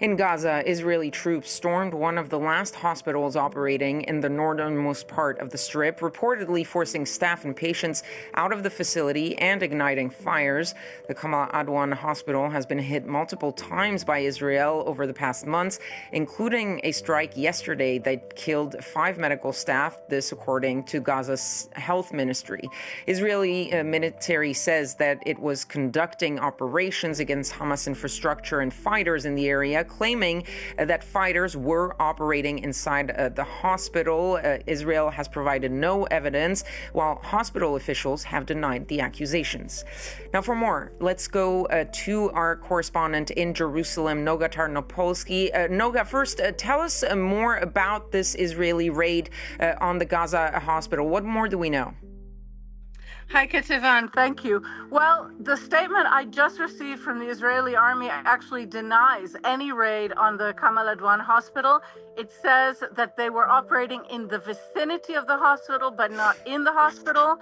In Gaza, Israeli troops stormed one of the last hospitals operating in the northernmost part of the Strip, reportedly forcing staff and patients out of the facility and igniting fires. The Kamal Adwan Hospital has been hit multiple times by Israel over the past months, including a strike yesterday that killed 5 medical staff, this according to Gaza's health ministry. Israeli military says that it was conducting operations against Hamas infrastructure and fighters in the area, claiming that fighters were operating inside the hospital. Israel has provided no evidence, while hospital officials have denied the accusations. Now, for more, let's go to our correspondent in Jerusalem, Noga Tarnopolsky. Noga, first, tell us more about this Israeli raid on the Gaza hospital. What more do we know? Hi, Kativan. Thank you. Well, the statement I just received from the Israeli army actually denies any raid on the Kamal Adwan Hospital. It says that they were operating in the vicinity of the hospital, but not in the hospital.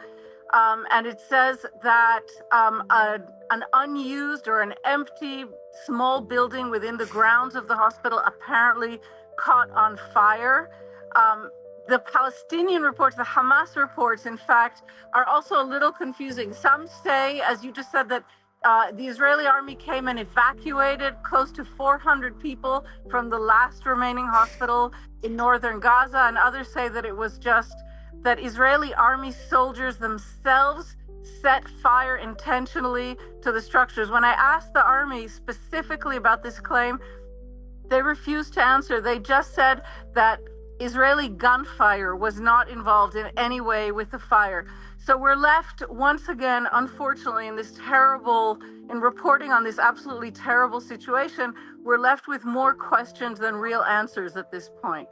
And it says that an unused or an empty small building within the grounds of the hospital apparently caught on fire. The Palestinian reports, the Hamas reports, in fact, are also a little confusing. Some say, as you just said, that the Israeli army came and evacuated close to 400 people from the last remaining hospital in northern Gaza, and others say that it was just that Israeli army soldiers themselves set fire intentionally to the structures. When I asked the army specifically about this claim, they refused to answer. They just said that Israeli gunfire was not involved in any way with the fire. So we're left once again, unfortunately, in reporting on this absolutely terrible situation, we're left with more questions than real answers at this point.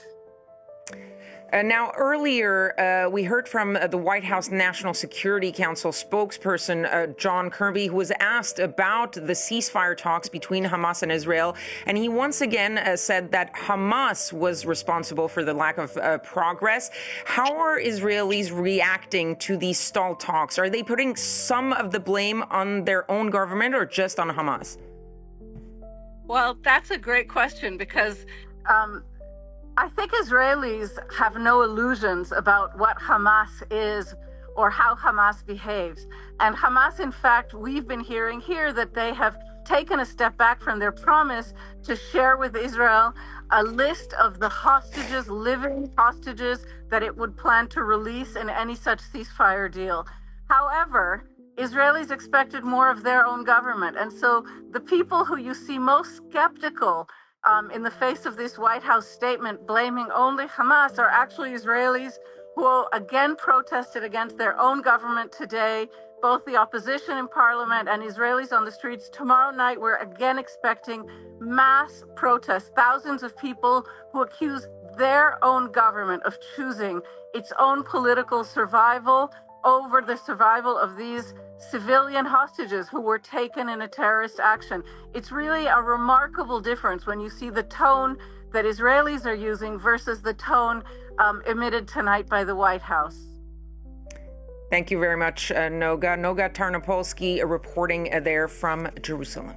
Now, earlier, we heard from the White House National Security Council spokesperson, John Kirby, who was asked about the ceasefire talks between Hamas and Israel. And he once again said that Hamas was responsible for the lack of progress. How are Israelis reacting to these stalled talks? Are they putting some of the blame on their own government or just on Hamas? Well, that's a great question because I think Israelis have no illusions about what Hamas is or how Hamas behaves. And Hamas, in fact, we've been hearing here that they have taken a step back from their promise to share with Israel a list of the hostages, living hostages, that it would plan to release in any such ceasefire deal. However, Israelis expected more of their own government. And so the people who you see most skeptical in the face of this White House statement blaming only Hamas are actually Israelis who again protested against their own government today, both the opposition in parliament and Israelis on the streets. Tomorrow night, we're again expecting mass protests, thousands of people who accuse their own government of choosing its own political survival over the survival of these civilian hostages who were taken in a terrorist action. It's really a remarkable difference when you see the tone that Israelis are using versus the tone emitted tonight by the White House. Thank you very much, Noga. Noga Tarnopolsky reporting there from Jerusalem.